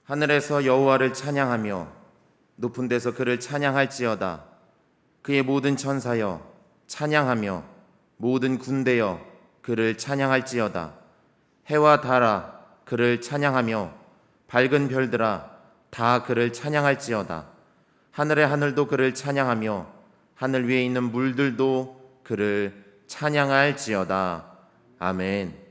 하늘에서 여호와를 찬양하며 높은 데서 그를 찬양할지어다. 그의 모든 천사여 찬양하며 모든 군대여 그를 찬양할지어다. 해와 달아 그를 찬양하며 밝은 별들아 다 그를 찬양할지어다. 하늘의 하늘도 그를 찬양하며 하늘 위에 있는 물들도 그를 찬양할지어다. 아멘.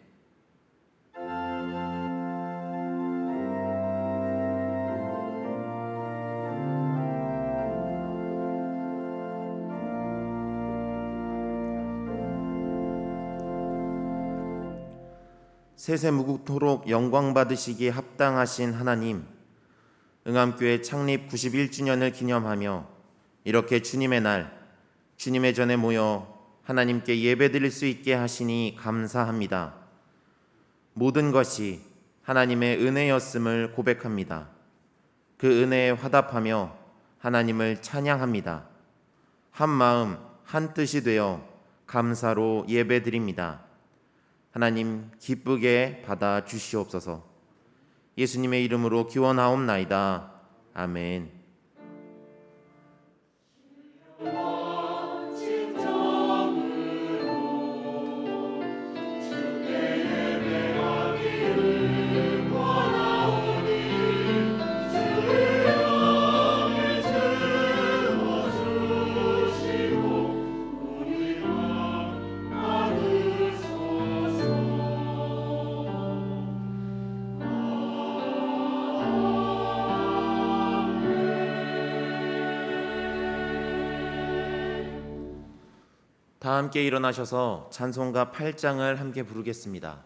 세세무국토록 영광 받으시기에 합당하신 하나님, 응암교회 창립 91주년을 기념하며 이렇게 주님의 날, 주님의 전에 모여 하나님께 예배드릴 수 있게 하시니 감사합니다. 모든 것이 하나님의 은혜였음을 고백합니다. 그 은혜에 화답하며 하나님을 찬양합니다. 한 마음 한 뜻이 되어 감사로 예배드립니다. 하나님 기쁘게 받아 주시옵소서. 예수님의 이름으로 기원하옵나이다. 아멘. 다 함께 일어나셔서 찬송가 8장을 함께 부르겠습니다.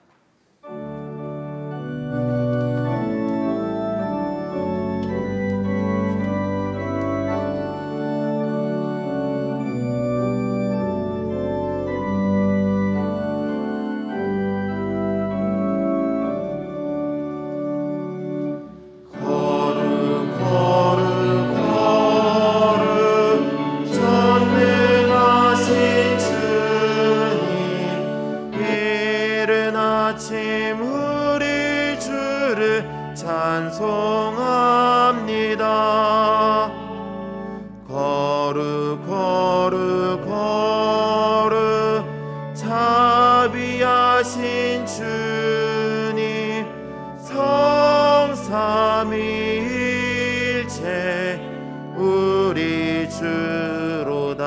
찬송합니다. 거룩 거룩 거룩 자비하신 주님, 성삼위일체 우리 주로다.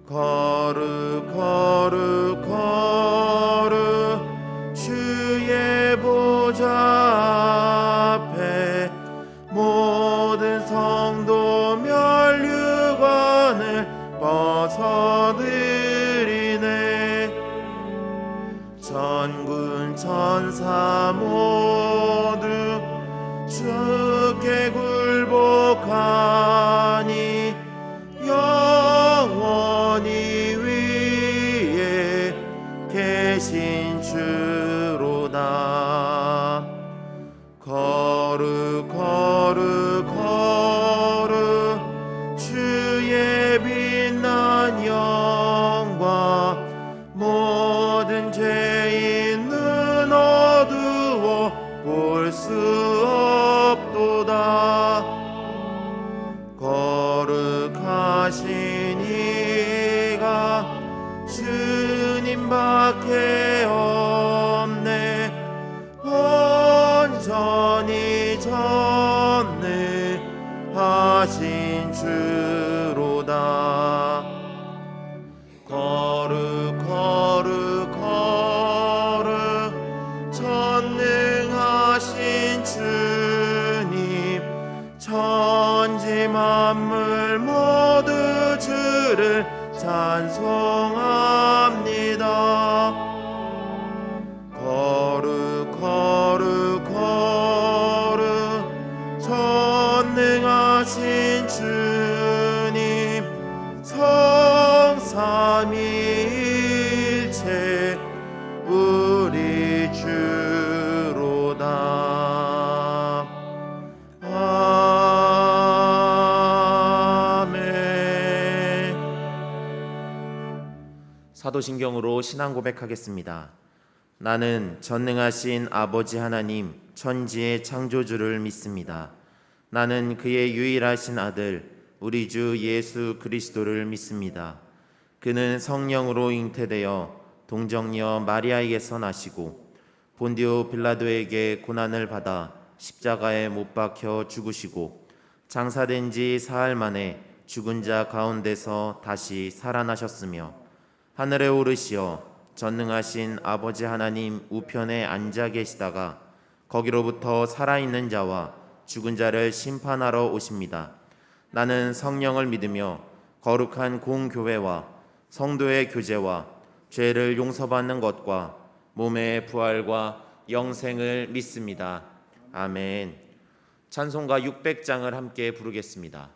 거룩 거룩 거룩 주의 보좌 앞에 모든 성도 면류관을 벗어드리네. 전군 천사 모두 주께 굴복하니 영원히 위에 계신 주로다. 거룩 거룩 거룩 주의 빛난 영광, 모든 죄인 눈 어두워 볼 수 없도다. 거룩하신 이가 주님밖에 없네. 온전히 전능하신 주로다. 거룩 거룩 거룩 전능하신 주님, 천지 만물 모두 주를 찬송합니다. 거룩 거룩 거룩 전능하신 주님, 성삼위일체 우리 주로다. 아멘. 사도신경으로 신앙 고백하겠습니다. 나는 전능하신 아버지 하나님 천지의 창조주를 믿습니다. 나는 그의 유일하신 아들 우리 주 예수 그리스도를 믿습니다. 그는 성령으로 잉태되어 동정녀 마리아에게서 나시고 본디오 빌라도에게 고난을 받아 십자가에 못 박혀 죽으시고 장사된 지 사흘 만에 죽은 자 가운데서 다시 살아나셨으며 하늘에 오르시어 전능하신 아버지 하나님 우편에 앉아 계시다가 거기로부터 살아있는 자와 죽은 자를 심판하러 오십니다. 나는 성령을 믿으며 거룩한 공교회와 성도의 교제와 죄를 용서받는 것과 몸의 부활과 영생을 믿습니다. 아멘. 찬송가 600장을 함께 부르겠습니다.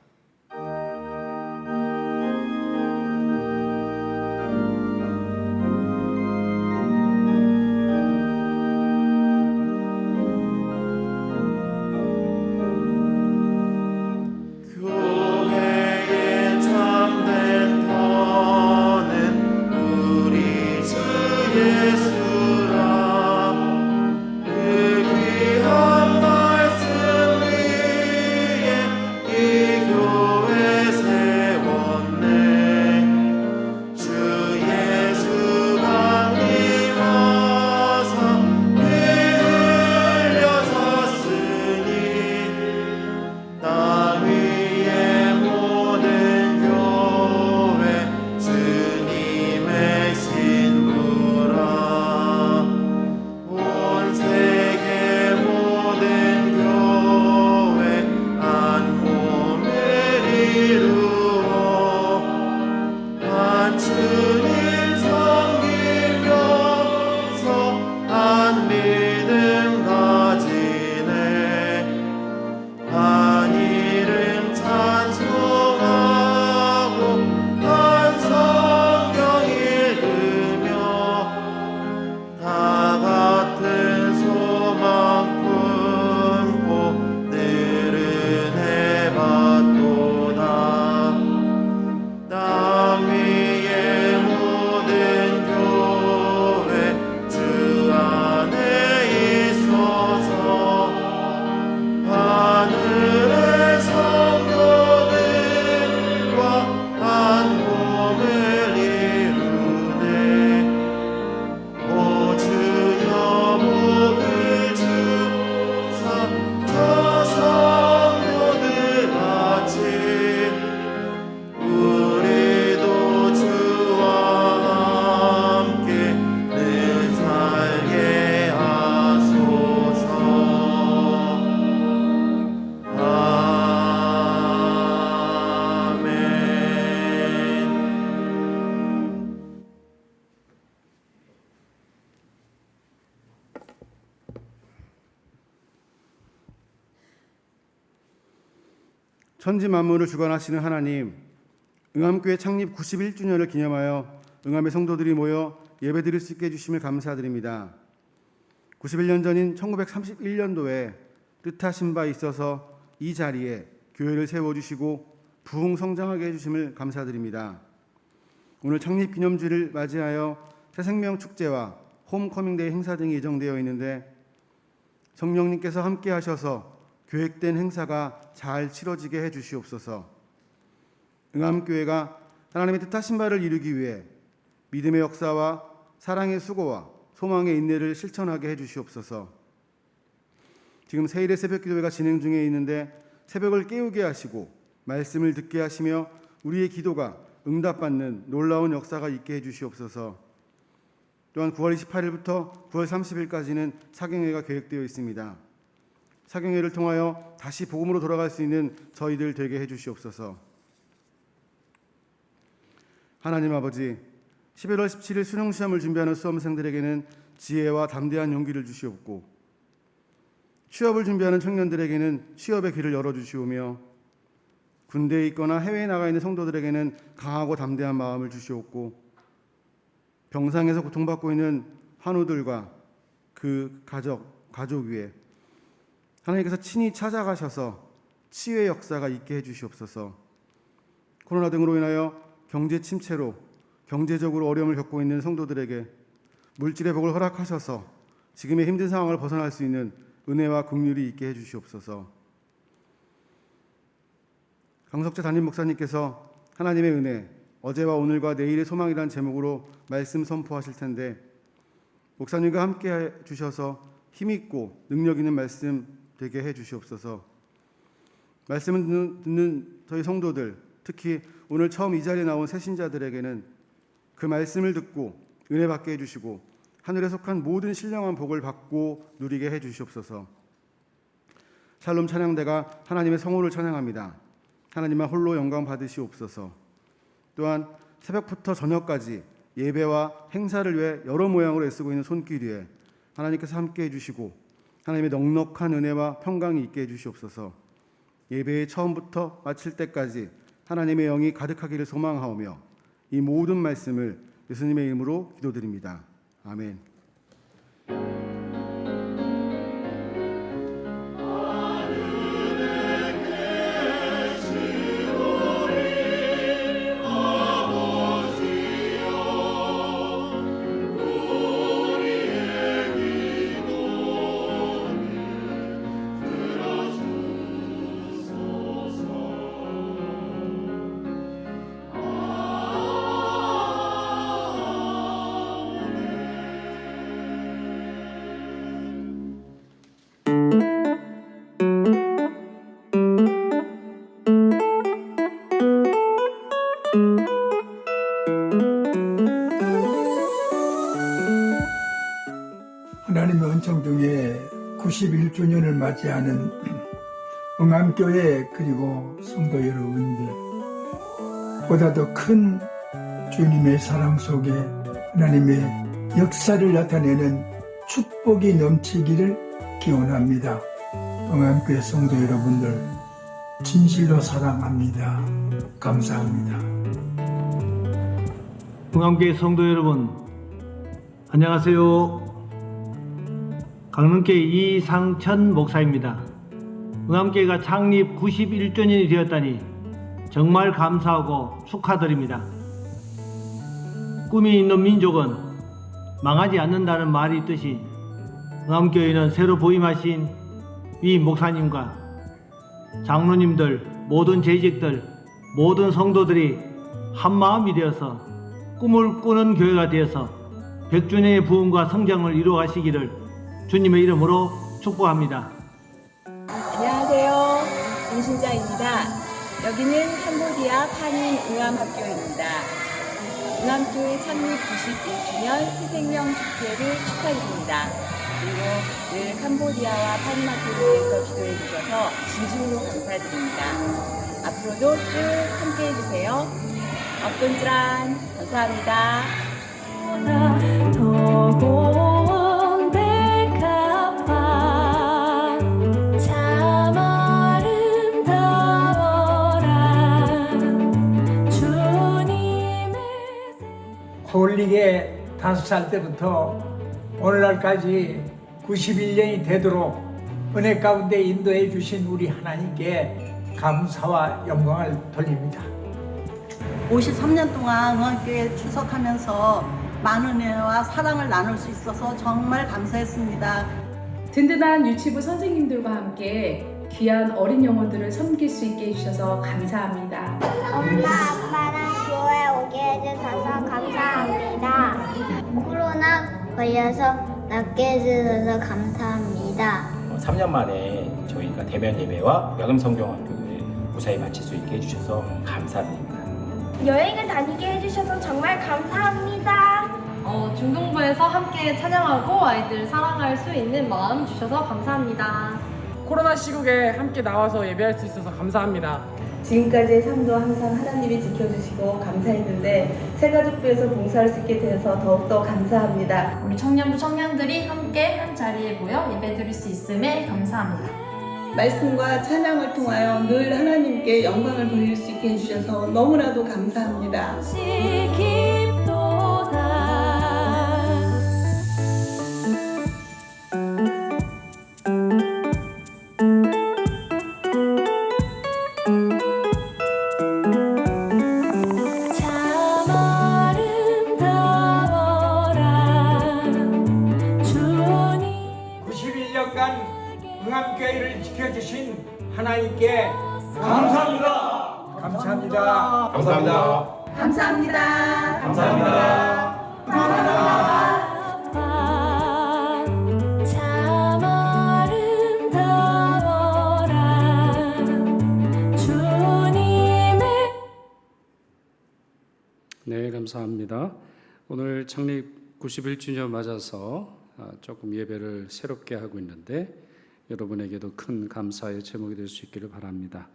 천지 만물을 주관하시는 하나님, 응암교회 창립 91주년을 기념하여 응암의 성도들이 모여 예배드릴 수 있게 해주심을 감사드립니다. 91년 전인 1931년도에 뜻하신 바 있어서 이 자리에 교회를 세워주시고 부흥성장하게 해주심을 감사드립니다. 오늘 창립기념주를 맞이하여 새생명축제와 홈커밍데이 행사 등이 예정되어 있는데 성령님께서 함께 하셔서 계획된 행사가 잘 치러지게 해주시옵소서. 응암교회가 하나님의 뜻하신 바를 이루기 위해 믿음의 역사와 사랑의 수고와 소망의 인내를 실천하게 해주시옵소서. 지금 세일의 새벽기도회가 진행 중에 있는데 새벽을 깨우게 하시고 말씀을 듣게 하시며 우리의 기도가 응답받는 놀라운 역사가 있게 해주시옵소서. 또한 9월 28일부터 9월 30일까지는 사경회가 계획되어 있습니다. 사경회를 통하여 다시 복음으로 돌아갈 수 있는 저희들 되게 해주시옵소서. 하나님 아버지, 11월 17일 수능시험을 준비하는 수험생들에게는 지혜와 담대한 용기를 주시옵고 취업을 준비하는 청년들에게는 취업의 길을 열어주시오며 군대에 있거나 해외에 나가 있는 성도들에게는 강하고 담대한 마음을 주시옵고 병상에서 고통받고 있는 환우들과 그 가족 위에 하나님께서 친히 찾아가셔서 치유의 역사가 있게 해주시옵소서. 코로나 등으로 인하여 경제 침체로 경제적으로 어려움을 겪고 있는 성도들에게 물질의 복을 허락하셔서 지금의 힘든 상황을 벗어날 수 있는 은혜와 긍휼이 있게 해주시옵소서. 강석재 담임 목사님께서 하나님의 은혜, 어제와 오늘과 내일의 소망이란 제목으로 말씀 선포하실 텐데 목사님과 함께 해주셔서 힘있고 능력 있는 말씀 되게 해주시옵소서. 말씀을 듣는 저희 성도들, 특히 오늘 처음 이 자리에 나온 새신자들에게는 그 말씀을 듣고 은혜 받게 해주시고 하늘에 속한 모든 신령한 복을 받고 누리게 해주시옵소서. 샬롬 찬양대가 하나님의 성호를 찬양합니다. 하나님만 홀로 영광 받으시옵소서. 또한 새벽부터 저녁까지 예배와 행사를 위해 여러 모양으로 애쓰고 있는 손길 위에 하나님께서 함께 해주시고 하나님의 넉넉한 은혜와 평강이 있게 해주시옵소서. 예배의 처음부터 마칠 때까지 하나님의 영이 가득하기를 소망하오며 이 모든 말씀을 예수님의 이름으로 기도드립니다. 아멘. 하나님의 은총중에 91주년을 맞이하는 응암교회 그리고 성도 여러분들, 보다 더 큰 주님의 사랑 속에 하나님의 역사를 나타내는 축복이 넘치기를 기원합니다. 응암교회 성도 여러분들 진실로 사랑합니다. 감사합니다. 응암교회 성도 여러분 안녕하세요. 강릉교회 이상천 목사입니다. 응암교회가 창립 91주년이 되었다니 정말 감사하고 축하드립니다. 꿈이 있는 민족은 망하지 않는다는 말이 있듯이 응암교회는 새로 부임하신 위 목사님과 장로님들, 모든 재직들, 모든 성도들이 한마음이 되어서 꿈을 꾸는 교회가 되어서 100주년의 부흥과 성장을 이루어가시기를 주님의 이름으로 축복합니다. 안녕하세요. 김신자입니다. 여기는 캄보디아 파닌 응암학교입니다. 응암교회 창립 91주년 새생명 축제를 축하드립니다. 그리고 늘 캄보디아와 파닌 학교를 위해서 기도해 주셔서 진심으로 감사드립니다. 앞으로도 쭉 함께 해주세요. 업돈드란 감사합니다. 홀릭에 5살 때부터 오늘날까지 91년이 되도록 은혜 가운데 인도해 주신 우리 하나님께 감사와 영광을 돌립니다. 53년 동안 응원교회에 출석하면서 많은 은혜와 사랑을 나눌 수 있어서 정말 감사했습니다. 든든한 유치부 선생님들과 함께 귀한 어린 영혼들을 섬길 수 있게 해주셔서 감사합니다. 엄마, 아빠랑 교회 오게 해주셔서 감사합니다. 코로나 걸려서 낫게 해주셔서 감사합니다. 3년 만에 저희가 대면 예배와 여름 성경학교를 무사히 마칠 수 있게 해주셔서 감사드립니다. 여행을 다니게 해주셔서 정말 감사합니다. 중동부에서 함께 찬양하고 아이들 사랑할 수 있는 마음 주셔서 감사합니다. 코로나 시국에 함께 나와서 예배할 수 있어서 감사합니다. 지금까지의 삶도 항상 하나님이 지켜주시고 감사했는데 새가족부에서 봉사할 수 있게 되어서 더욱더 감사합니다. 우리 청년부 청년들이 함께 한 자리에 모여 예배드릴 수 있음에 감사합니다. 말씀과 찬양을 통하여 늘 하나님께 영광을 돌릴 수 있게 해주셔서 너무나도 감사합니다. 참 아름다워라 감사합니다. 감사합니다. 감사합니다. 참 아름다워라 주님의. 네, 감사합니다. 오늘 창립 91주년 맞아서 조금 예배를 새롭게 하고 있는데 여러분에게도 큰 감사의 제목이 될 수 있기를 바랍니다.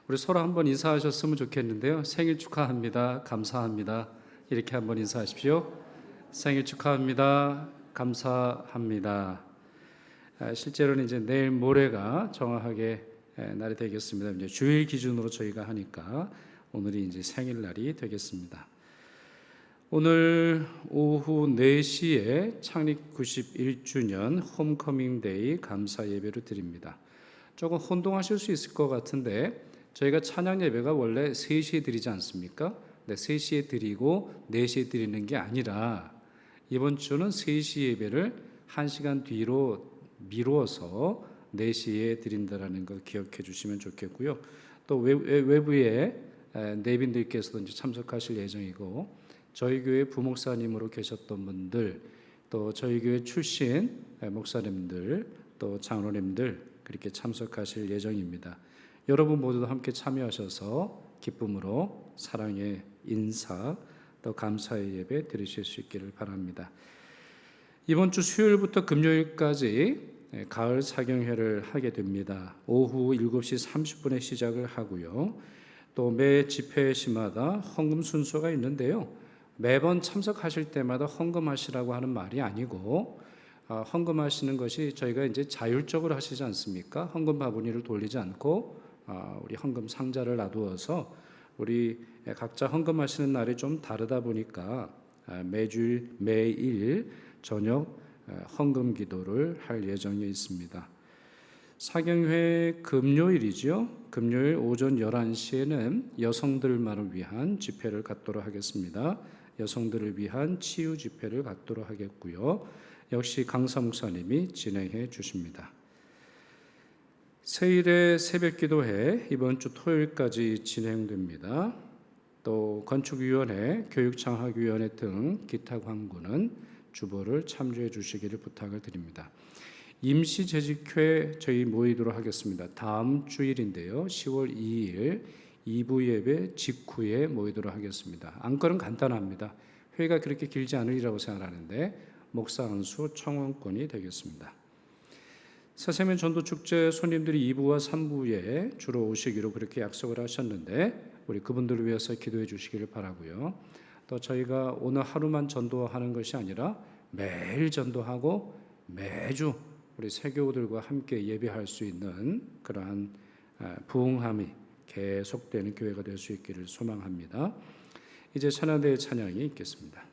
우리 서로 한번 인사하셨으면 좋겠는데요. 생일 축하합니다. 감사합니다. 이렇게 한번 인사하십시오. 생일 축하합니다. 감사합니다. 실제로는 이제 내일 모레가 정확하게 날이 되겠습니다. 이제 주일 기준으로 저희가 하니까 오늘이 이제 생일날이 되겠습니다. 오늘 오후 4시에 창립 91주년 홈커밍 데이 감사 예배를 드립니다. 조금 혼동하실 수 있을 것 같은데 저희가 찬양 예배가 원래 3시에 드리지 않습니까? 네, 3시에 드리고 4시에 드리는 게 아니라 이번 주는 3시 예배를 1시간 뒤로 미루어서 4시에 드린다는 걸 기억해 주시면 좋겠고요. 또 외부에 내빈들께서도 이제 참석하실 예정이고 저희 교회 부목사님으로 계셨던 분들, 또 저희 교회 출신 목사님들, 또 장로님들 그렇게 참석하실 예정입니다. 여러분 모두도 함께 참여하셔서 기쁨으로 사랑의 인사, 또 감사의 예배 드리실 수 있기를 바랍니다. 이번 주 수요일부터 금요일까지 가을 사경회를 하게 됩니다. 오후 7시 30분에 시작을 하고요. 또 매 집회시마다 헌금 순서가 있는데요. 매번 참석하실 때마다 헌금하시라고 하는 말이 아니고 헌금하시는 것이 저희가 이제 자율적으로 하시지 않습니까? 헌금 바구니를 돌리지 않고 우리 헌금 상자를 놔두어서 우리 각자 헌금하시는 날이 좀 다르다 보니까 매일 저녁 헌금 기도를 할 예정이 있습니다. 사경회 금요일이죠. 금요일 오전 11시에는 여성들만을 위한 집회를 갖도록 하겠습니다. 여성들을 위한 치유 집회를 갖도록 하겠고요. 역시 강사 목사님이 진행해 주십니다. 세일의 새벽기도회 이번 주 토요일까지 진행됩니다. 또 건축위원회, 교육장학위원회 등 기타 광고는 주보를 참조해 주시기를 부탁을 드립니다. 임시재직회 저희 모이도록 하겠습니다. 다음 주일인데요. 10월 2일 2부 예배 직후에 모이도록 하겠습니다. 안건은 간단합니다. 회의가 그렇게 길지 않으리라고 생각하는데 목사 안수 청원권이 되겠습니다. 새세면 전도축제 손님들이 2부와 3부에 주로 오시기로 그렇게 약속을 하셨는데 우리 그분들을 위해서 기도해 주시기를 바라고요. 또 저희가 오늘 하루만 전도하는 것이 아니라 매일 전도하고 매주 우리 새교우들과 함께 예배할 수 있는 그러한 부흥함이 계속되는 교회가 될 수 있기를 소망합니다. 이제 찬양대의 찬양이 있겠습니다.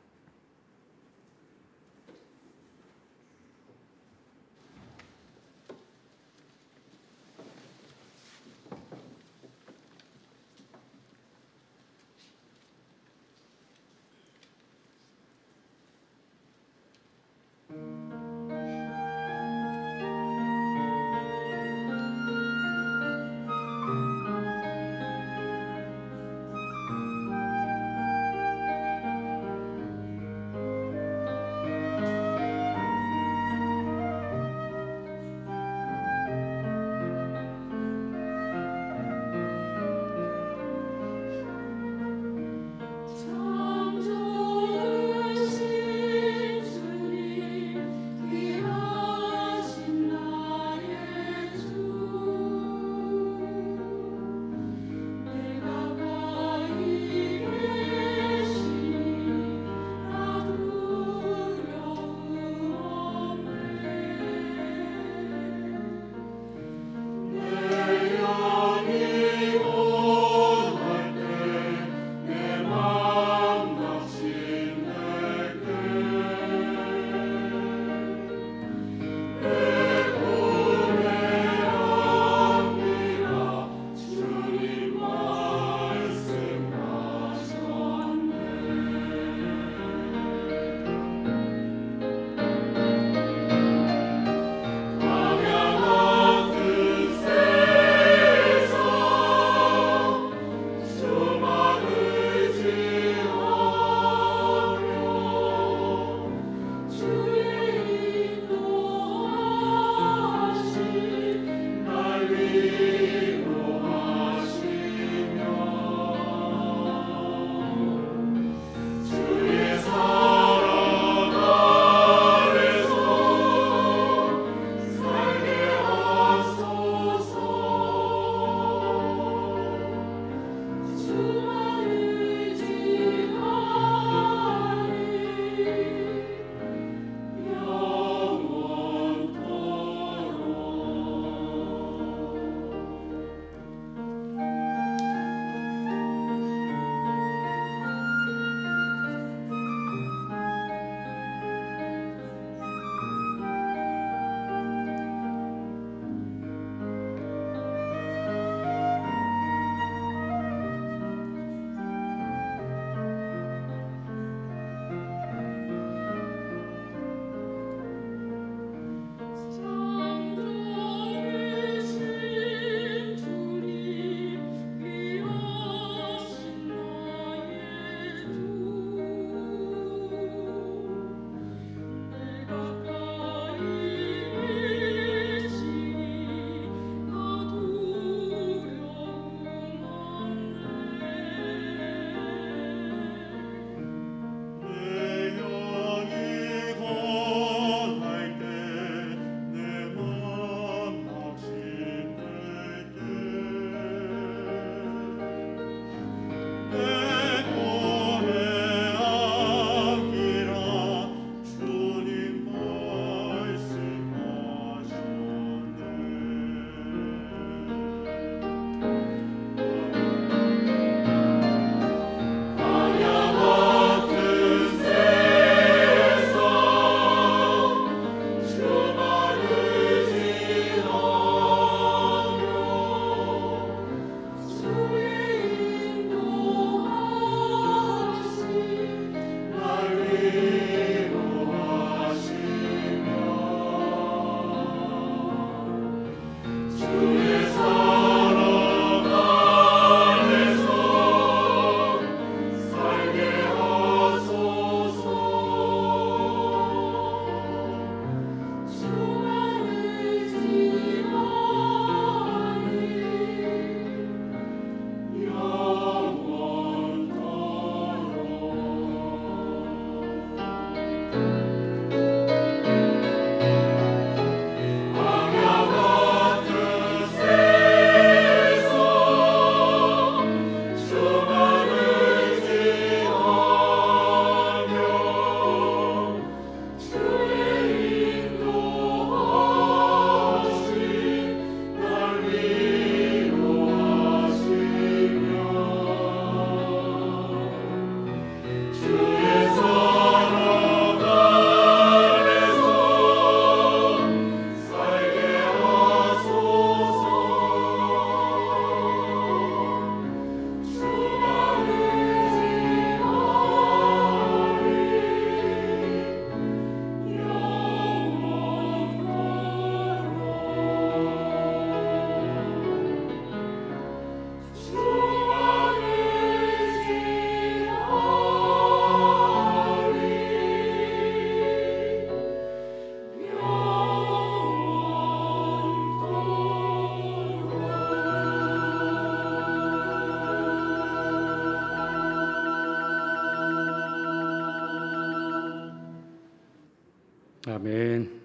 아멘.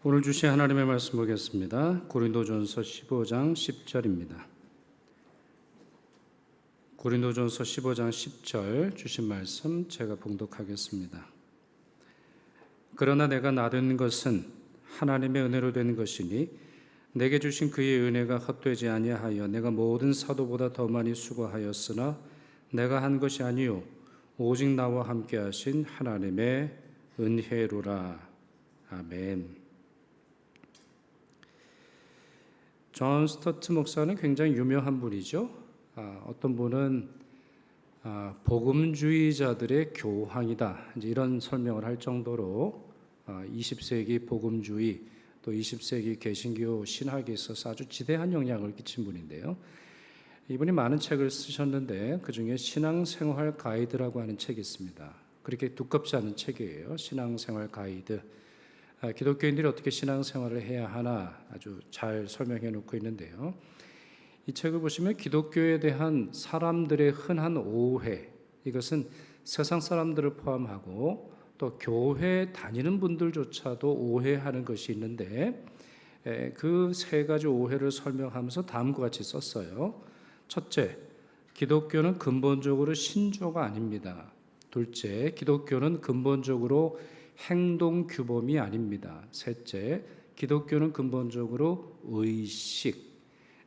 오늘 주신 하나님의 말씀 보겠습니다. 고린도전서 15장 10절입니다. 고린도전서 15장 10절 주신 말씀 제가 봉독하겠습니다. 그러나 내가 나된 것은 하나님의 은혜로 된 것이니 내게 주신 그의 은혜가 헛되지 아니하여 내가 모든 사도보다 더 많이 수고하였으나 내가 한 것이 아니요 오직 나와 함께 하신 하나님의 은혜로라. 아멘. 존 스토트 목사는 굉장히 유명한 분이죠. 어떤 분은 복음주의자들의 교황이다, 이제 이런 설명을 할 정도로 20세기 복음주의 또 20세기 개신교 신학에 있어서 아주 지대한 영향을 끼친 분인데요. 이분이 많은 책을 쓰셨는데 그 중에 신앙생활 가이드라고 하는 책이 있습니다. 그렇게 두껍지 않은 책이에요. 신앙생활 가이드. 기독교인들이 어떻게 신앙생활을 해야 하나 아주 잘 설명해 놓고 있는데요. 이 책을 보시면 기독교에 대한 사람들의 흔한 오해, 이것은 세상 사람들을 포함하고 또 교회 다니는 분들조차도 오해하는 것이 있는데 그 세 가지 오해를 설명하면서 다음과 같이 썼어요. 첫째, 기독교는 근본적으로 신조가 아닙니다. 둘째, 기독교는 근본적으로 행동 규범이 아닙니다. 셋째, 기독교는 근본적으로 의식.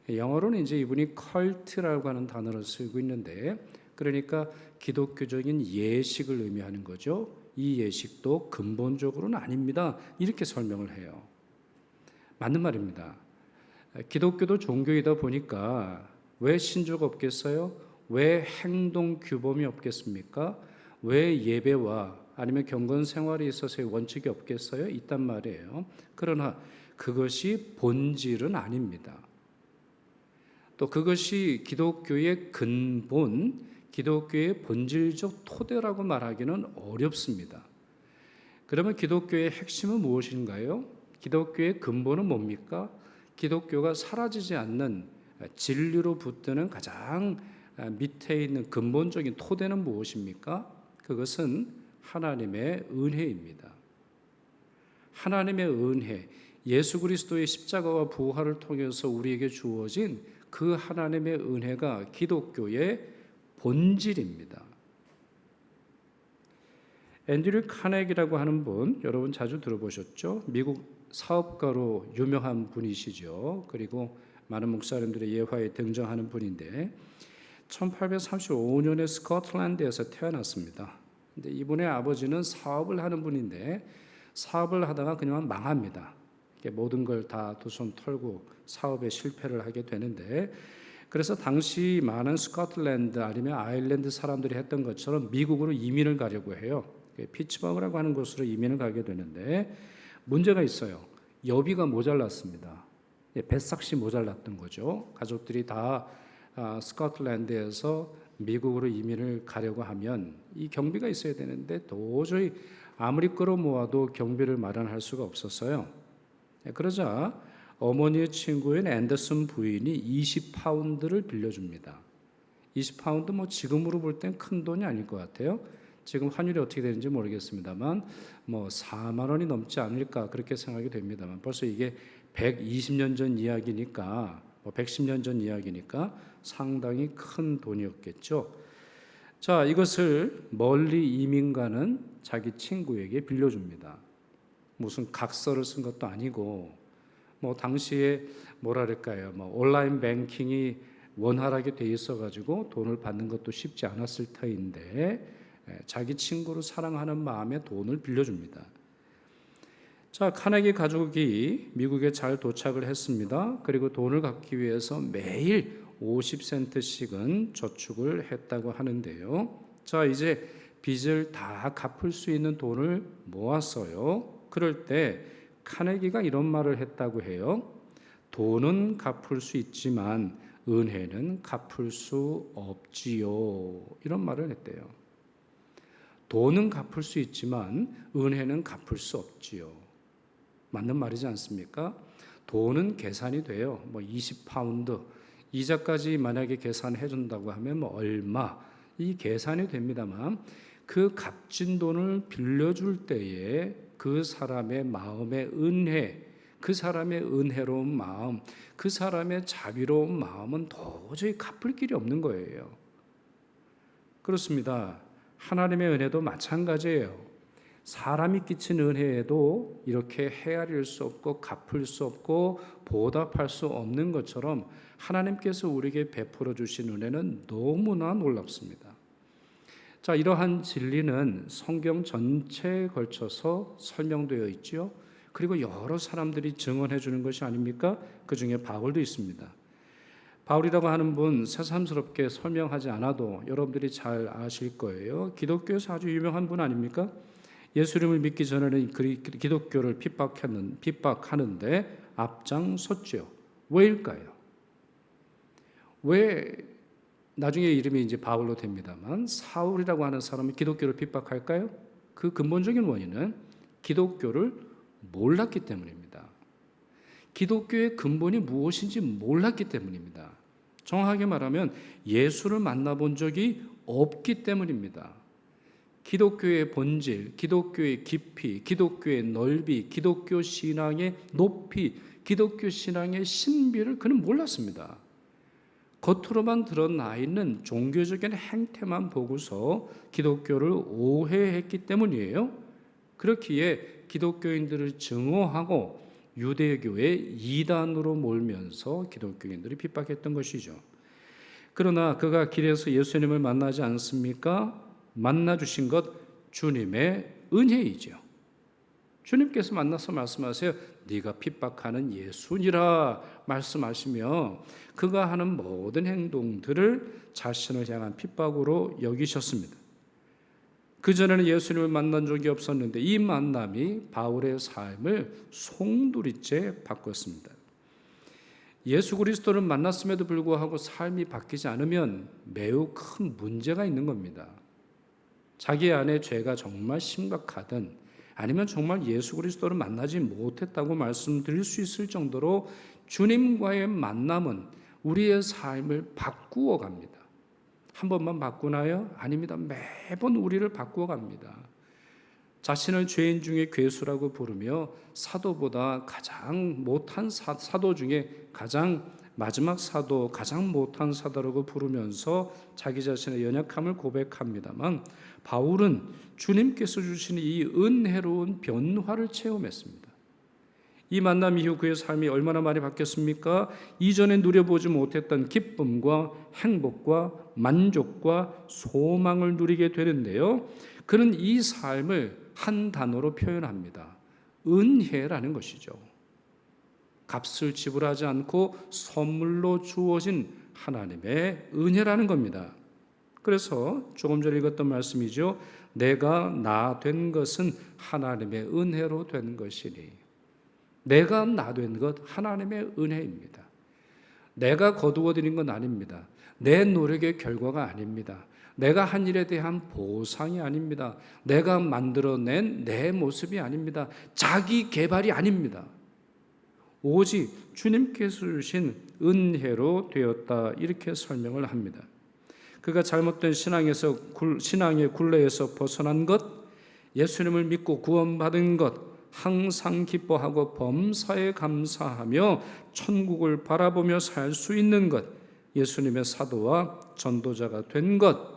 영어로는 이제 이분이 컬트라고 하는 단어를 쓰고 있는데, 그러니까 기독교적인 예식을 의미하는 거죠. 이 예식도 근본적으로는 아닙니다. 이렇게 설명을 해요. 맞는 말입니다. 기독교도 종교이다 보니까 왜 신조가 없겠어요? 왜 행동 규범이 없겠습니까? 왜 예배와 아니면 경건 생활에 있어서의 원칙이 없겠어요? 있단 말이에요. 그러나 그것이 본질은 아닙니다. 또 그것이 기독교의 근본, 기독교의 본질적 토대라고 말하기는 어렵습니다. 그러면 기독교의 핵심은 무엇인가요? 기독교의 근본은 뭡니까? 기독교가 사라지지 않는 진리로 붙드는 가장 밑에 있는 근본적인 토대는 무엇입니까? 그것은 하나님의 은혜입니다. 하나님의 은혜, 예수 그리스도의 십자가와 부활을 통해서 우리에게 주어진 그 하나님의 은혜가 기독교의 본질입니다. 앤드류 카네기라고 하는 분, 여러분 자주 들어보셨죠? 미국 사업가로 유명한 분이시죠. 그리고 많은 목사님들의 예화에 등장하는 분인데 1835년에 스코틀랜드에서 태어났습니다. 근데 이분의 아버지는 사업을 하는 분인데 사업을 하다가 그냥 망합니다. 모든 걸 다 두 손 털고 사업에 실패를 하게 되는데, 그래서 당시 많은 스코틀랜드 아니면 아일랜드 사람들이 했던 것처럼 미국으로 이민을 가려고 해요. 피츠버그라고 하는 곳으로 이민을 가게 되는데 문제가 있어요. 여비가 모자랐습니다. 배삭시 모자랐던 거죠. 가족들이 다 스코틀랜드에서 미국으로 이민을 가려고 하면 이 경비가 있어야 되는데 도저히 아무리 끌어모아도 경비를 마련할 수가 없었어요. 그러자 어머니의 친구인 앤더슨 부인이 20파운드를 빌려줍니다. 20파운드 뭐 지금으로 볼 땐 큰 돈이 아닐 것 같아요. 지금 환율이 어떻게 되는지 모르겠습니다만 뭐 4만 원이 넘지 않을까 그렇게 생각이 됩니다만 벌써 이게 120년 전 이야기니까 110년 전 이야기니까 상당히 큰 돈이었겠죠. 자, 이것을 멀리 이민 가는 자기 친구에게 빌려줍니다. 무슨 각서를 쓴 것도 아니고 당시에 뭐랄까요, 온라인 뱅킹이 원활하게 돼 있어가지고 돈을 받는 것도 쉽지 않았을 터인데 자기 친구를 사랑하는 마음에 돈을 빌려줍니다. 자, 카네기 가족이 미국에 잘 도착을 했습니다. 그리고 돈을 갚기 위해서 매일 50센트씩은 저축을 했다고 하는데요. 자, 이제 빚을 다 갚을 수 있는 돈을 모았어요. 그럴 때 카네기가 이런 말을 했다고 해요. 돈은 갚을 수 있지만 은혜는 갚을 수 없지요. 이런 말을 했대요. 돈은 갚을 수 있지만 은혜는 갚을 수 없지요. 맞는 말이지 않습니까? 돈은 계산이 돼요. 20파운드 이자까지 만약에 계산해 준다고 하면 얼마 이 계산이 됩니다만 그 값진 돈을 빌려줄 때에 그 사람의 마음의 은혜, 그 사람의 은혜로운 마음, 그 사람의 자비로운 마음은 도저히 갚을 길이 없는 거예요. 그렇습니다. 하나님의 은혜도 마찬가지예요. 사람이 끼친 은혜에도 이렇게 헤아릴 수 없고 갚을 수 없고 보답할 수 없는 것처럼 하나님께서 우리에게 베풀어 주신 은혜는 너무나 놀랍습니다. 자, 이러한 진리는 성경 전체에 걸쳐서 설명되어 있지요. 그리고 여러 사람들이 증언해 주는 것이 아닙니까? 그 중에 바울도 있습니다. 바울이라고 하는 분 새삼스럽게 설명하지 않아도 여러분들이 잘 아실 거예요. 기독교에서 아주 유명한 분 아닙니까? 예수님을 믿기 전에는 기독교를 핍박하는데 앞장섰죠. 왜일까요? 왜 나중에 이름이 이제 바울로 됩니다만 사울이라고 하는 사람이 기독교를 핍박할까요? 그 근본적인 원인은 기독교를 몰랐기 때문입니다. 기독교의 근본이 무엇인지 몰랐기 때문입니다. 정확하게 말하면 예수를 만나본 적이 없기 때문입니다. 기독교의 본질, 기독교의 깊이, 기독교의 넓이, 기독교 신앙의 높이, 기독교 신앙의 신비를 그는 몰랐습니다. 겉으로만 드러나 있는 종교적인 행태만 보고서 기독교를 오해했기 때문이에요. 그렇기에 기독교인들을 증오하고 유대교의 이단으로 몰면서 기독교인들이 핍박했던 것이죠. 그러나 그가 길에서 예수님을 만나지 않습니까? 만나 주신 것 주님의 은혜이죠. 주님께서 만나서 말씀하세요. 네가 핍박하는 예수니라 말씀하시며 그가 하는 모든 행동들을 자신을 향한 핍박으로 여기셨습니다. 그전에는 예수님을 만난 적이 없었는데 이 만남이 바울의 삶을 송두리째 바꿨습니다. 예수 그리스도를 만났음에도 불구하고 삶이 바뀌지 않으면 매우 큰 문제가 있는 겁니다. 자기 안에 죄가 정말 심각하든 아니면 정말 예수 그리스도를 만나지 못했다고 말씀드릴 수 있을 정도로 주님과의 만남은 우리의 삶을 바꾸어 갑니다. 한 번만 바꾸나요? 아닙니다. 매번 우리를 바꾸어 갑니다. 자신을 죄인 중에 괴수라고 부르며 사도보다 가장 못한 사도 중에 가장 마지막 사도, 가장 못한 사도라고 부르면서 자기 자신의 연약함을 고백합니다만 바울은 주님께서 주신 이 은혜로운 변화를 체험했습니다. 이 만남 이후 그의 삶이 얼마나 많이 바뀌었습니까? 이전에 누려보지 못했던 기쁨과 행복과 만족과 소망을 누리게 되는데요. 그는 이 삶을 한 단어로 표현합니다. 은혜라는 것이죠. 값을 지불하지 않고 선물로 주어진 하나님의 은혜라는 겁니다. 그래서 조금 전에 읽었던 말씀이죠. 내가 나 된 것은 하나님의 은혜로 된 것이니. 내가 나 된 것 하나님의 은혜입니다. 내가 거두어들인 건 아닙니다. 내 노력의 결과가 아닙니다. 내가 한 일에 대한 보상이 아닙니다. 내가 만들어낸 내 모습이 아닙니다. 자기 개발이 아닙니다. 오직 주님께서 주신 은혜로 되었다 이렇게 설명을 합니다. 그가 잘못된 신앙의 굴레에서 벗어난 것, 예수님을 믿고 구원받은 것, 항상 기뻐하고 범사에 감사하며 천국을 바라보며 살 수 있는 것, 예수님의 사도와 전도자가 된 것,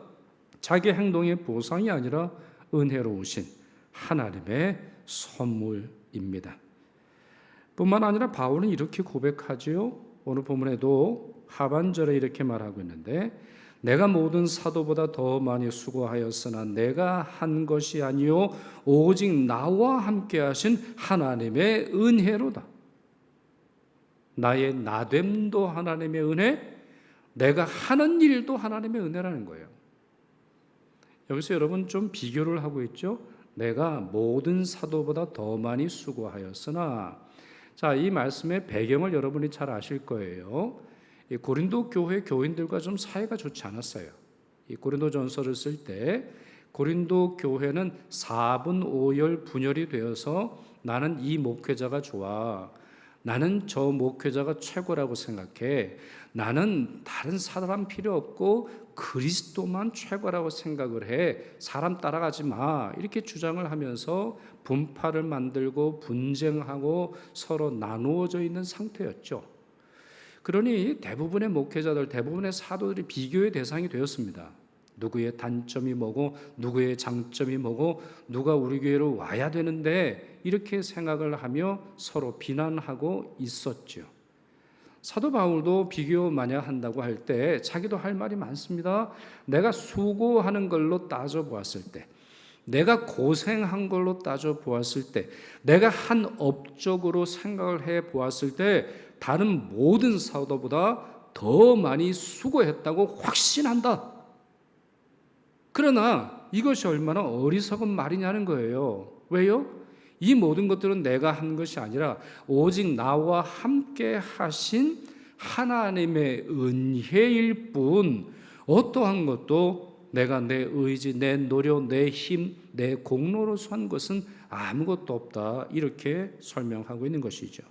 자기 행동의 보상이 아니라 은혜로우신 하나님의 선물입니다. 뿐만 아니라 바울은 이렇게 고백하지요. 오늘 본문에도 하반절에 이렇게 말하고 있는데 내가 모든 사도보다 더 많이 수고하였으나 내가 한 것이 아니요 오직 나와 함께 하신 하나님의 은혜로다. 나의 나됨도 하나님의 은혜, 내가 하는 일도 하나님의 은혜라는 거예요. 여기서 여러분 좀 비교를 하고 있죠. 내가 모든 사도보다 더 많이 수고하였으나, 자, 이 말씀의 배경을 여러분이 잘 아실 거예요. 이 고린도 교회 교인들과 좀 사이가 좋지 않았어요. 이 고린도전서를 쓸 때 고린도 교회는 4분 5열 분열이 되어서 나는 이 목회자가 좋아, 나는 저 목회자가 최고라고 생각해. 나는 다른 사람 필요 없고 그리스도만 최고라고 생각을 해. 사람 따라가지 마. 이렇게 주장을 하면서 분파를 만들고 분쟁하고 서로 나누어져 있는 상태였죠. 그러니 대부분의 목회자들, 대부분의 사도들이 비교의 대상이 되었습니다. 누구의 단점이 뭐고 누구의 장점이 뭐고 누가 우리 교회로 와야 되는데 이렇게 생각을 하며 서로 비난하고 있었죠. 사도 바울도 비교 만약 한다고 할 때 자기도 할 말이 많습니다. 내가 수고하는 걸로 따져보았을 때, 내가 고생한 걸로 따져보았을 때, 내가 한 업적으로 생각을 해보았을 때 다른 모든 사도보다 더 많이 수고했다고 확신한다. 그러나 이것이 얼마나 어리석은 말이냐는 거예요. 왜요? 이 모든 것들은 내가 한 것이 아니라 오직 나와 함께 하신 하나님의 은혜일 뿐, 어떠한 것도 내가 내 의지, 내 노력, 내 힘, 내 공로로서 한 것은 아무것도 없다. 이렇게 설명하고 있는 것이죠.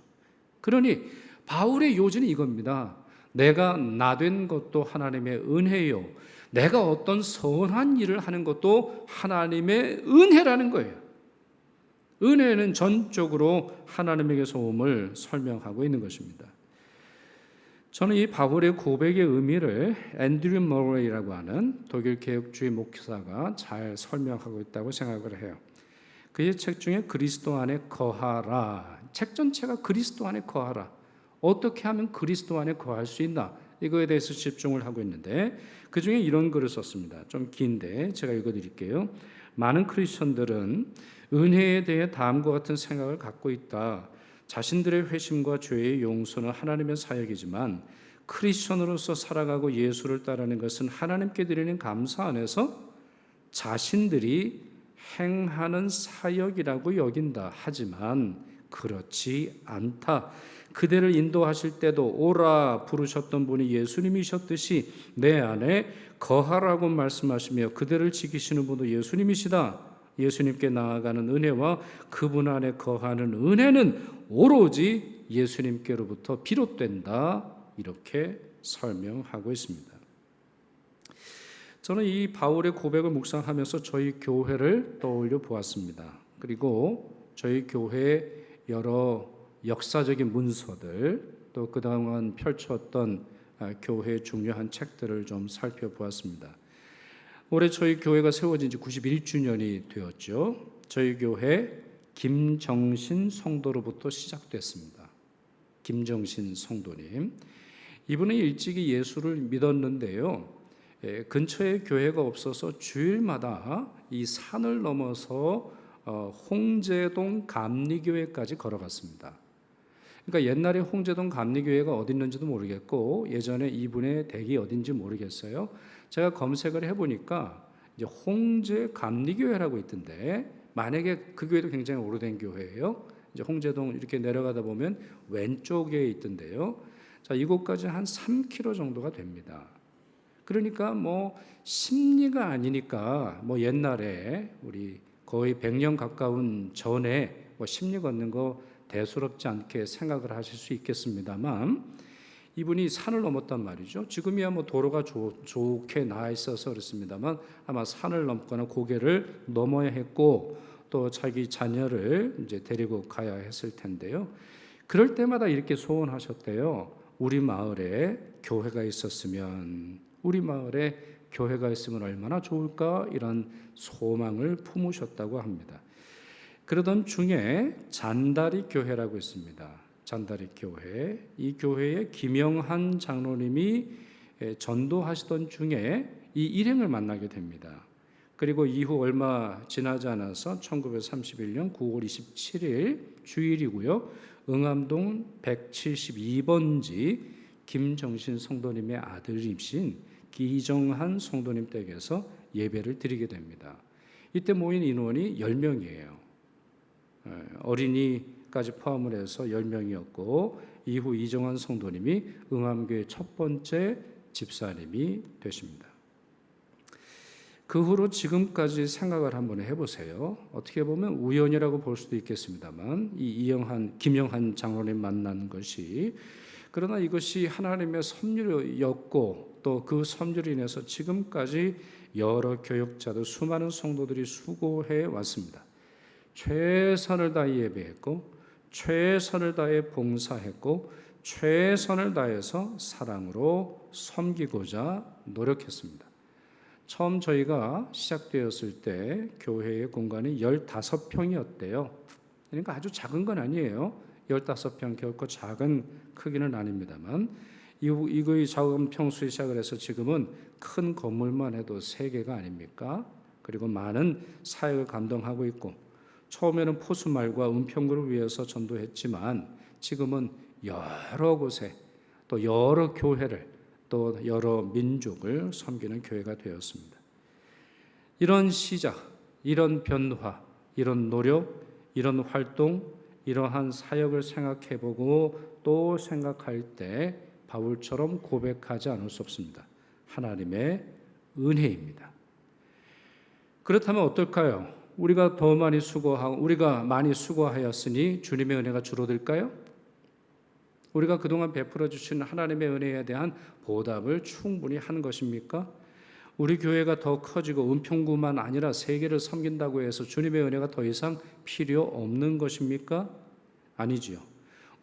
그러니 바울의 요지는 이겁니다. 내가 나된 것도 하나님의 은혜요, 내가 어떤 선한 일을 하는 것도 하나님의 은혜라는 거예요. 은혜는 전적으로 하나님에게서 옴을 설명하고 있는 것입니다. 저는 이 바울의 고백의 의미를 앤드류 머레이라고 하는 독일 개혁주의 목사가 잘 설명하고 있다고 생각을 해요. 그의 책 중에 그리스도 안에 거하라, 책 전체가 그리스도 안에 거하라, 어떻게 하면 그리스도 안에 거할 수 있나, 이거에 대해서 집중을 하고 있는데 그 중에 이런 글을 썼습니다. 좀 긴데 제가 읽어드릴게요. 많은 크리스천들은 은혜에 대해 다음과 같은 생각을 갖고 있다. 자신들의 회심과 죄의 용서는 하나님의 사역이지만 크리스천으로서 살아가고 예수를 따르는 것은 하나님께 드리는 감사 안에서 자신들이 행하는 사역이라고 여긴다. 하지만 그렇지 않다. 그대를 인도하실 때도 오라 부르셨던 분이 예수님이셨듯이 내 안에 거하라고 말씀하시며 그대를 지키시는 분도 예수님이시다. 예수님께 나아가는 은혜와 그분 안에 거하는 은혜는 오로지 예수님께로부터 비롯된다. 이렇게 설명하고 있습니다. 저는 이 바울의 고백을 묵상하면서 저희 교회를 떠올려 보았습니다. 그리고 저희 교회의 여러 역사적인 문서들, 또 그동안 펼쳤던 교회의 중요한 책들을 좀 살펴보았습니다. 올해 저희 교회가 세워진 지 91주년이 되었죠. 저희 교회 김정신 성도로부터 시작됐습니다. 김정신 성도님, 이분은 일찍이 예수를 믿었는데요, 근처에 교회가 없어서 주일마다 이 산을 넘어서 홍제동 감리교회까지 걸어갔습니다. 그러니까 옛날에 홍제동 감리교회가 어디 있는지도 모르겠고 예전에 이분의 댁이 어딘지 모르겠어요. 제가 검색을 해보니까 이제 홍제 감리교회라고 있던데, 만약에 그 교회도 굉장히 오래된 교회예요. 이제 홍제동 이렇게 내려가다 보면 왼쪽에 있던데요. 자, 이곳까지 한 3km 정도가 됩니다. 그러니까 뭐 심리가 아니니까 뭐 옛날에 우리 거의 100년 가까운 전에 뭐 심리 걷는 거 대수롭지 않게 생각을 하실 수 있겠습니다만, 이분이 산을 넘었단 말이죠. 지금이야 뭐 도로가 좋게 나와 있어서 그렇습니다만 아마 산을 넘거나 고개를 넘어야 했고 또 자기 자녀를 이제 데리고 가야 했을 텐데요. 그럴 때마다 이렇게 소원하셨대요. 우리 마을에 교회가 있었으면, 우리 마을에 교회가 있으면 얼마나 좋을까, 이런 소망을 품으셨다고 합니다. 그러던 중에 잔다리 교회라고 있습니다. 잔다리 교회, 이 교회에 김영한 장로님이 전도하시던 중에 이 일행을 만나게 됩니다. 그리고 이후 얼마 지나지 않아서 1931년 9월 27일 주일이고요, 응암동 172번지 김정신 성도님의 아들이신 기정한 성도님 댁에서 예배를 드리게 됩니다. 이때 모인 인원이 10명이에요. 어린이까지 포함을 해서 10명이었고 이후 이정환 성도님이 응암교회 첫 번째 집사님이 되십니다. 그 후로 지금까지 생각을 한번 해보세요. 어떻게 보면 우연이라고 볼 수도 있겠습니다만 이 김영한 장로님 만난 것이, 그러나 이것이 하나님의 섭리였고 또 그 섭리로 인해서 지금까지 여러 교역자들, 수많은 성도들이 수고해 왔습니다. 최선을 다해 예배했고 최선을 다해 봉사했고 최선을 다해서 사랑으로 섬기고자 노력했습니다. 처음 저희가 시작되었을 때 교회의 공간이 15평이었대요. 그러니까 아주 작은 건 아니에요. 15평 결코 작은 크기는 아닙니다만 이거의 작은 평수에 시작을 해서 지금은 큰 건물만 해도 3개가 아닙니까? 그리고 많은 사역을 감당하고 있고, 처음에는 포수말과 은평구를 위해서 전도했지만 지금은 여러 곳에 또 여러 교회를 또 여러 민족을 섬기는 교회가 되었습니다. 이런 시작, 이런 변화, 이런 노력, 이런 활동, 이러한 사역을 생각해보고 또 생각할 때 바울처럼 고백하지 않을 수 없습니다. 하나님의 은혜입니다. 그렇다면 어떨까요? 우리가 많이 수고하였으니 주님의 은혜가 줄어들까요? 우리가 그동안 베풀어 주신 하나님의 은혜에 대한 보답을 충분히 한 것입니까? 우리 교회가 더 커지고 은평구만 아니라 세계를 섬긴다고 해서 주님의 은혜가 더 이상 필요 없는 것입니까? 아니지요.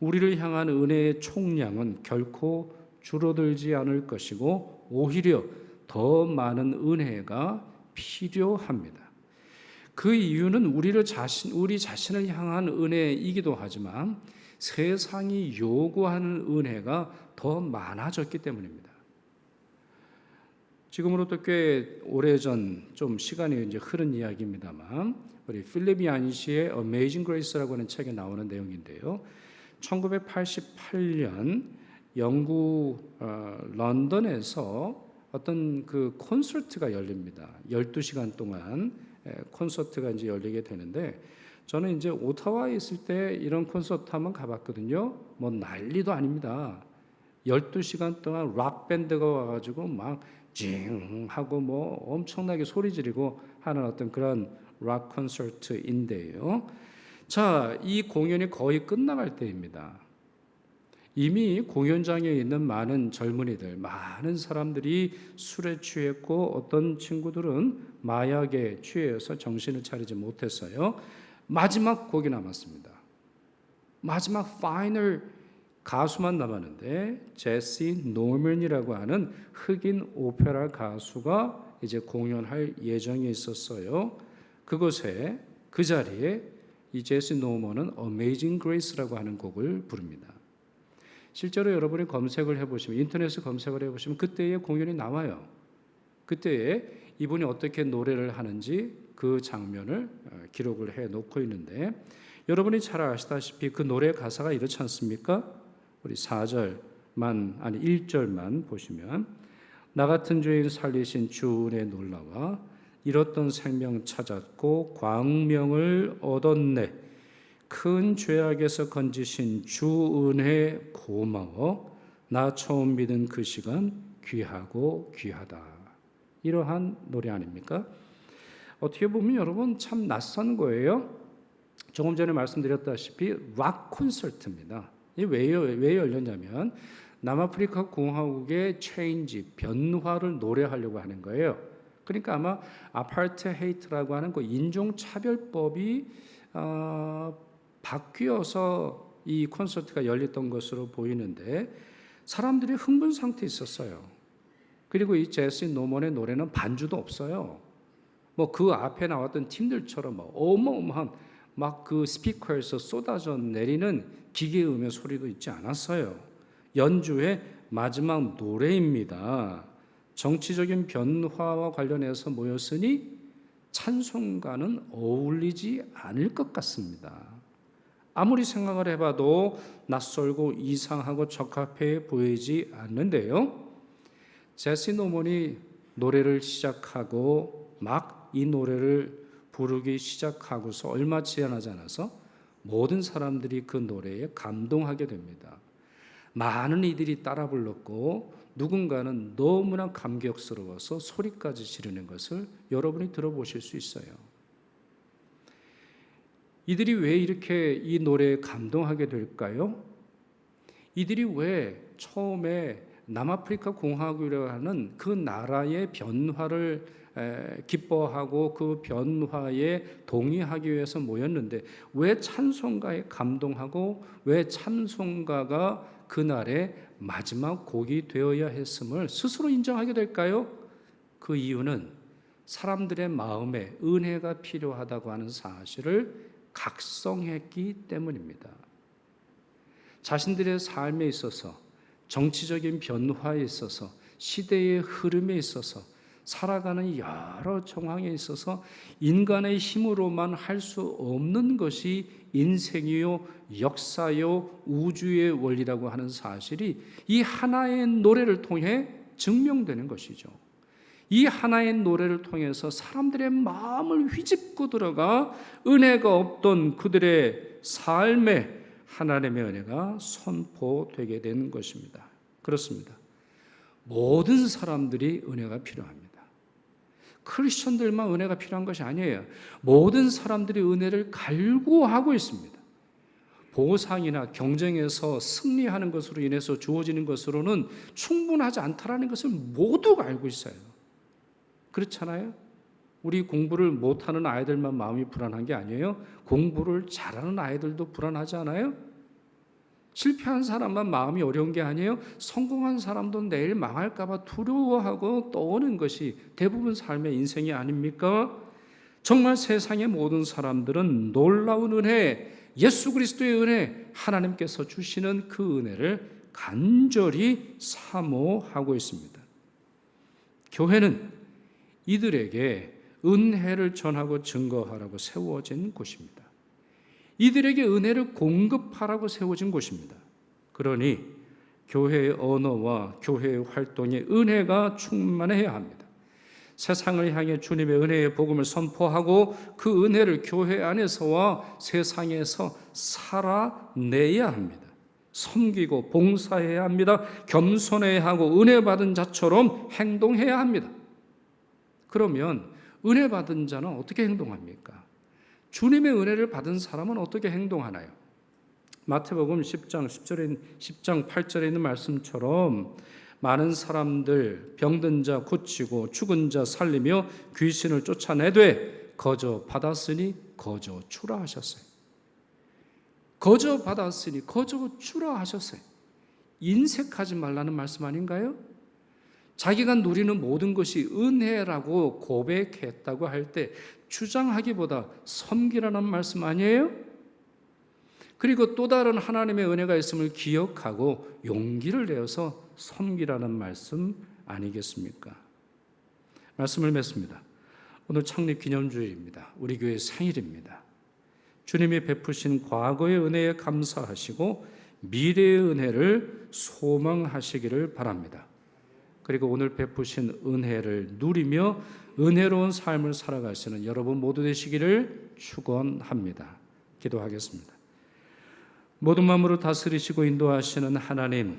우리를 향한 은혜의 총량은 결코 줄어들지 않을 것이고 오히려 더 많은 은혜가 필요합니다. 그 이유는 우리 자신을 향한 은혜이기도 하지만 세상이 요구하는 은혜가 더 많아졌기 때문입니다. 지금으로부터 꽤 오래전, 좀 시간이 이제 흐른 이야기입니다만 우리 필립 야니시의 Amazing Grace라고 하는 책에 나오는 내용인데요. 1988년 영국 런던에서 어떤 그 콘서트가 열립니다. 12시간 동안 콘서트가 이제 열리게 되는데, 저는 이제 오타와에 있을 때 이런 콘서트 한번 가봤거든요. 뭐 난리도 아닙니다. 12시간 동안 락 밴드가 와가지고 막 징 하고 뭐 엄청나게 소리 지르고 하는 어떤 그런 락 콘서트인데요. 자, 이 공연이 거의 끝나갈 때입니다. 이미 공연장에 있는 많은 젊은이들, 많은 사람들이 술에 취했고 어떤 친구들은 마약에 취해서 정신을 차리지 못했어요. 마지막 곡이 남았습니다. 마지막 파이널 가수만 남았는데 제시 노먼이라고 하는 흑인 오페라 가수가 이제 공연할 예정이 있었어요. 그곳에, 그 자리에 이 제시 노먼은 Amazing Grace라고 하는 곡을 부릅니다. 실제로 여러분이 검색을 해보시면, 인터넷에 검색을 해보시면 그때의 공연이 나와요. 그때에 이분이 어떻게 노래를 하는지 그 장면을 기록을 해놓고 있는데, 여러분이 잘 아시다시피 그 노래 가사가 이렇지 않습니까? 우리 1절만 보시면, 나 같은 죄인 살리신 주 은혜 놀라와 잃었던 생명 찾았고 광명을 얻었네. 큰 죄악에서 건지신 주 은혜 고마워. 나 처음 믿은 그 시간 귀하고 귀하다. 이러한 노래 아닙니까? 어떻게 보면 여러분 참 낯선 거예요. 조금 전에 말씀드렸다시피 락 콘서트입니다. 이게 왜 열렸냐면 남아프리카 공화국의 체인지, 변화를 노래하려고 하는 거예요. 그러니까 아마 아파르테헤이트라고 하는 그 인종차별법이 바뀌어서 이 콘서트가 열렸던 것으로 보이는데, 사람들이 흥분 상태에 있었어요. 그리고 이 제시 노먼의 노래는 반주도 없어요. 뭐 그 앞에 나왔던 팀들처럼 어마어마한 막 그 스피커에서 쏟아져 내리는 기계 음의 소리도 있지 않았어요. 연주의 마지막 노래입니다. 정치적인 변화와 관련해서 모였으니 찬송가는 어울리지 않을 것 같습니다. 아무리 생각을 해봐도 낯설고 이상하고 적합해 보이지 않는데요. 제시 노먼이 노래를 시작하고 막 이 노래를 부르기 시작하고서 얼마 지나지 않아서 모든 사람들이 그 노래에 감동하게 됩니다. 많은 이들이 따라 불렀고 누군가는 너무나 감격스러워서 소리까지 지르는 것을 여러분이 들어보실 수 있어요. 이들이 왜 이렇게 이 노래에 감동하게 될까요? 이들이 왜 처음에 남아프리카 공화국이라고 하는 그 나라의 변화를 기뻐하고 그 변화에 동의하기 위해서 모였는데 왜 찬송가에 감동하고 왜 찬송가가 그날의 마지막 곡이 되어야 했음을 스스로 인정하게 될까요? 그 이유는 사람들의 마음에 은혜가 필요하다고 하는 사실을 각성했기 때문입니다. 자신들의 삶에 있어서, 정치적인 변화에 있어서, 시대의 흐름에 있어서, 살아가는 여러 정황에 있어서 인간의 힘으로만 할 수 없는 것이 인생이요, 역사요, 우주의 원리라고 하는 사실이 이 하나의 노래를 통해 증명되는 것이죠. 이 하나의 노래를 통해서 사람들의 마음을 휘집고 들어가 은혜가 없던 그들의 삶에 하나님의 은혜가 선포되게 된 것입니다. 그렇습니다. 모든 사람들이 은혜가 필요합니다. 크리스천들만 은혜가 필요한 것이 아니에요. 모든 사람들이 은혜를 갈구하고 있습니다. 보상이나 경쟁에서 승리하는 것으로 인해서 주어지는 것으로는 충분하지 않다라는 것을 모두가 알고 있어요. 그렇잖아요? 우리 공부를 못하는 아이들만 마음이 불안한 게 아니에요. 공부를 잘하는 아이들도 불안하지 않아요? 실패한 사람만 마음이 어려운 게 아니에요. 성공한 사람도 내일 망할까 봐 두려워하고 떠오는 것이 대부분 삶의 인생이 아닙니까? 정말 세상의 모든 사람들은 놀라운 은혜, 예수 그리스도의 은혜, 하나님께서 주시는 그 은혜를 간절히 사모하고 있습니다. 교회는 이들에게 은혜를 전하고 증거하라고 세워진 곳입니다. 이들에게 은혜를 공급하라고 세워진 곳입니다. 그러니 교회의 언어와 교회의 활동에 은혜가 충만해야 합니다. 세상을 향해 주님의 은혜의 복음을 선포하고 그 은혜를 교회 안에서와 세상에서 살아내야 합니다. 섬기고 봉사해야 합니다. 겸손해야 하고 은혜 받은 자처럼 행동해야 합니다. 그러면 은혜 받은 자는 어떻게 행동합니까? 주님의 은혜를 받은 사람은 어떻게 행동하나요? 마태복음 10장 8절에 있는 말씀처럼 많은 사람들 병든 자 고치고 죽은 자 살리며 귀신을 쫓아내되 거저 받았으니 거저 주라 하셨어요. 거저 받았으니 거저 주라 하셨어요. 인색하지 말라는 말씀 아닌가요? 자기가 누리는 모든 것이 은혜라고 고백했다고 할 때 주장하기보다 섬기라는 말씀 아니에요? 그리고 또 다른 하나님의 은혜가 있음을 기억하고 용기를 내어서 섬기라는 말씀 아니겠습니까? 말씀을 맺습니다. 오늘 창립 기념주일입니다. 우리 교회 생일입니다. 주님이 베푸신 과거의 은혜에 감사하시고 미래의 은혜를 소망하시기를 바랍니다. 그리고 오늘 베푸신 은혜를 누리며 은혜로운 삶을 살아가시는 여러분 모두 되시기를 축원합니다. 기도하겠습니다. 모든 마음으로 다스리시고 인도하시는 하나님,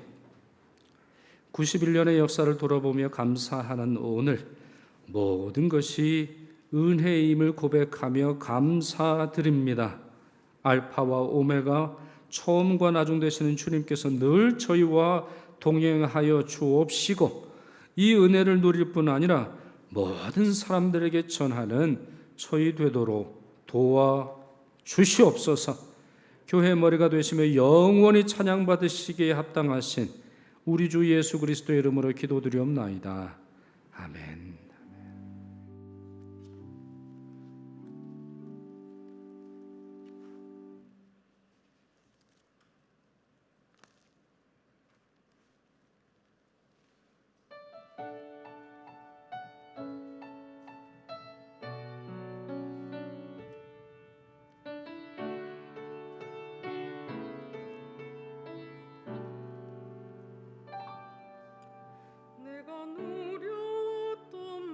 91년의 역사를 돌아보며 감사하는 오늘 모든 것이 은혜임을 고백하며 감사드립니다. 알파와 오메가 처음과 나중 되시는 주님께서 늘 저희와 동행하여 주옵시고 이 은혜를 누릴 뿐 아니라 모든 사람들에게 전하는 저희 되도록 도와주시옵소서. 교회 머리가 되시며 영원히 찬양받으시기에 합당하신 우리 주 예수 그리스도의 이름으로 기도드리옵나이다. 아멘. 내가 누려왔던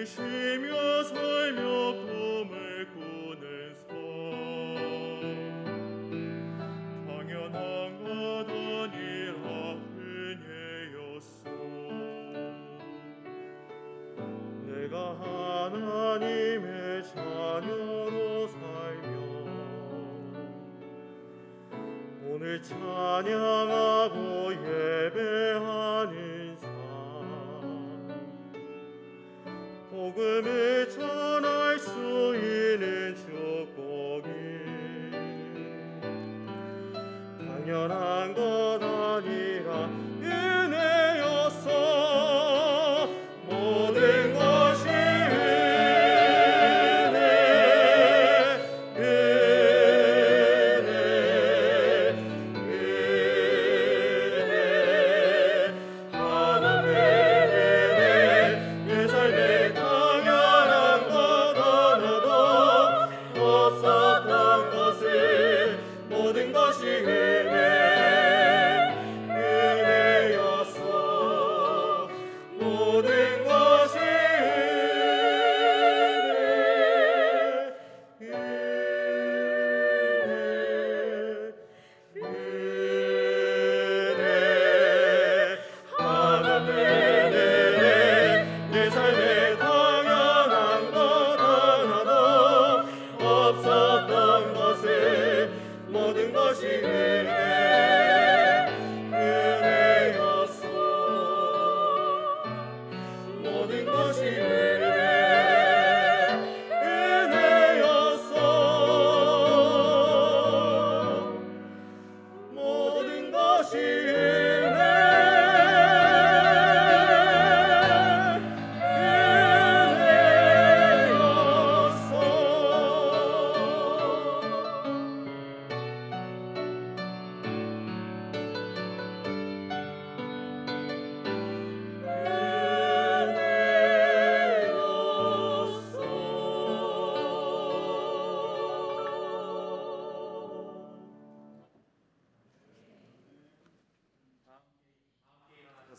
쉬며 살며 꿈을 꾸는 삶 당연한 것 아니라 은혜였소. 내가 하나님의 자녀로 살며 오늘 찬양하고 예배하는 복음을 전할 수 있는 축복이 당연한 것 아니라 은혜였어. 모든 것이 은혜, 은혜, 은혜, 하나님의 은혜, 내 삶에 없었던 것을 모든 것이 은혜였어. 모든 것이 은혜, 은혜, 하나님의 은혜, 내 삶에 당연한 것 하나도 없었던 것을 모든 것이 은혜였어. 모든 것이 은혜였어. 모든 것이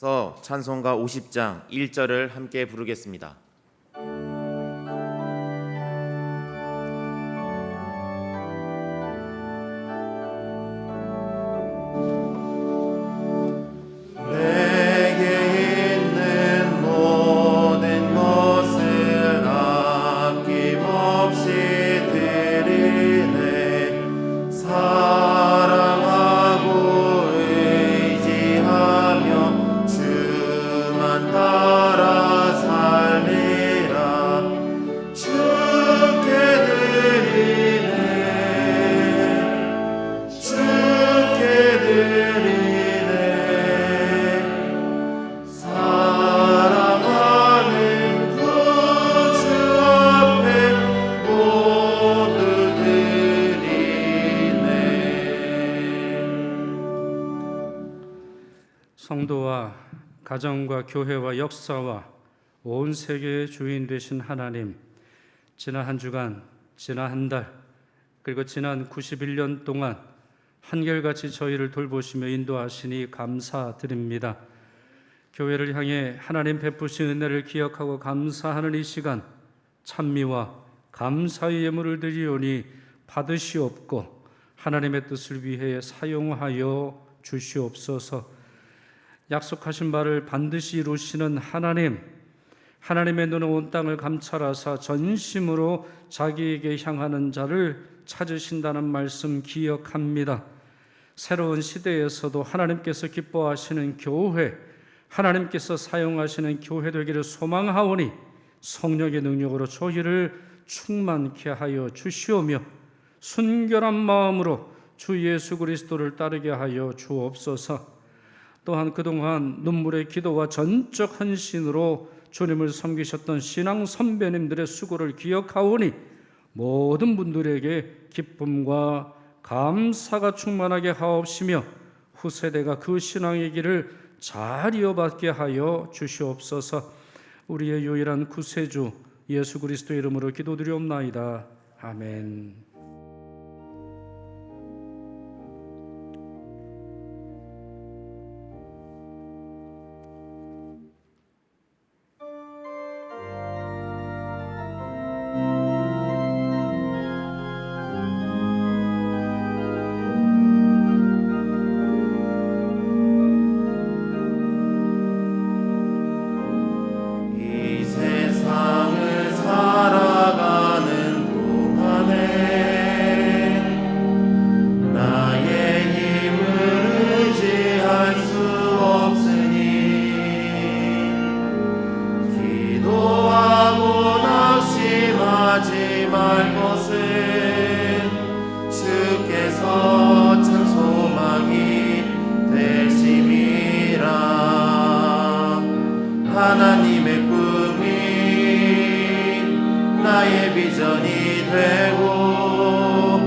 그래서 찬송가 50장 1절을 함께 부르겠습니다. 성도와 가정과 교회와 역사와 온 세계의 주인 되신 하나님, 지난 한 주간, 지난 한 달, 그리고 지난 91년 동안 한결같이 저희를 돌보시며 인도하시니 감사드립니다. 교회를 향해 하나님 베푸신 은혜를 기억하고 감사하는 이 시간, 찬미와 감사의 예물을 드리오니 받으시옵고 하나님의 뜻을 위해 사용하여 주시옵소서. 약속하신 바를 반드시 이루시는 하나님, 하나님의 눈은 온 땅을 감찰하사 전심으로 자기에게 향하는 자를 찾으신다는 말씀 기억합니다. 새로운 시대에서도 하나님께서 기뻐하시는 교회, 하나님께서 사용하시는 교회 되기를 소망하오니 성령의 능력으로 저희를 충만케 하여 주시오며 순결한 마음으로 주 예수 그리스도를 따르게 하여 주옵소서. 또한 그동안 눈물의 기도와 전적 헌신으로 주님을 섬기셨던 신앙 선배님들의 수고를 기억하오니 모든 분들에게 기쁨과 감사가 충만하게 하옵시며 후세대가 그 신앙의 길을 잘 이어받게 하여 주시옵소서. 우리의 유일한 구세주 예수 그리스도의 이름으로 기도드리옵나이다. 아멘. 하나님의 꿈이 나의 비전이 되고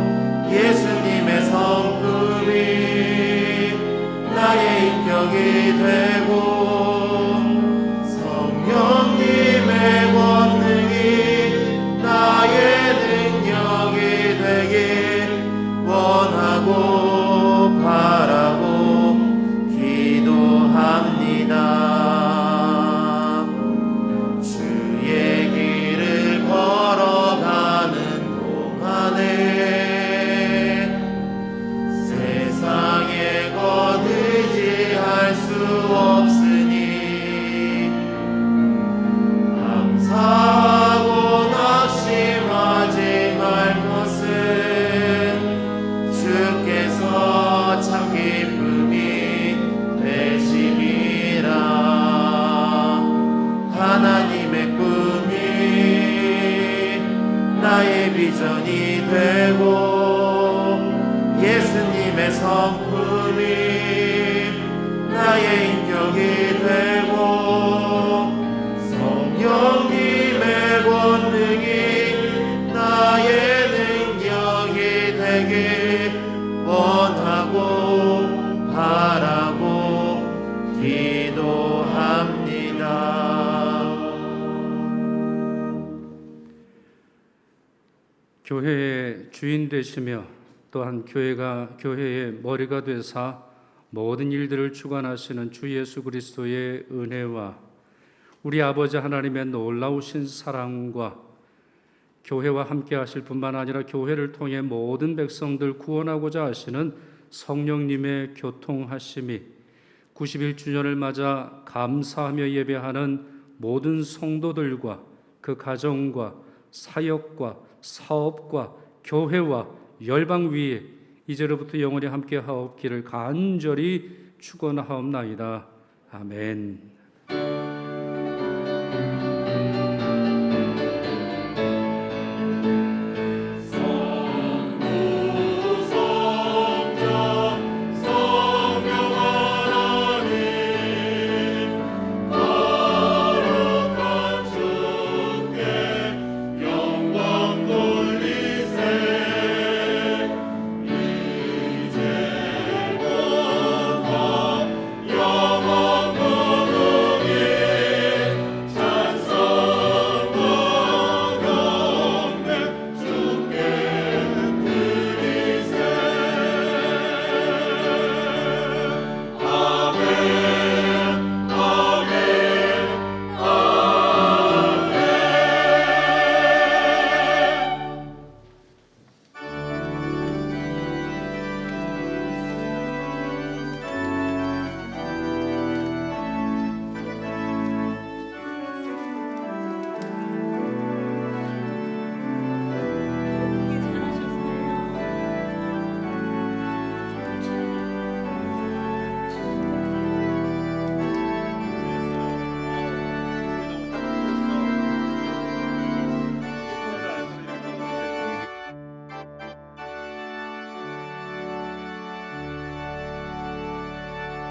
예수님의 성품이 나의 인격이 되고 성령님의 권능이 나의 능력이 되길 원하고 바라고 기도합니다. 하나님의 꿈이 나의 비전이 되고 예수님의 성품이 나의 인격이 되고 성령님의 권능이 나의 능력이 되길 원하고 바라고 기도합니다. 교회의 주인 되시며 또한 교회의 머리가 되사 모든 일들을 주관하시는 주 예수 그리스도의 은혜와 우리 아버지 하나님의 놀라우신 사랑과 교회와 함께 하실 뿐만 아니라 교회를 통해 모든 백성들 구원하고자 하시는 성령님의 교통하심이 91주년을 맞아 감사하며 예배하는 모든 성도들과 그 가정과 사역과 사업과 교회와 열방 위에 이제로부터 영원히 함께 하옵기를 간절히 축원하옵나이다. 아멘.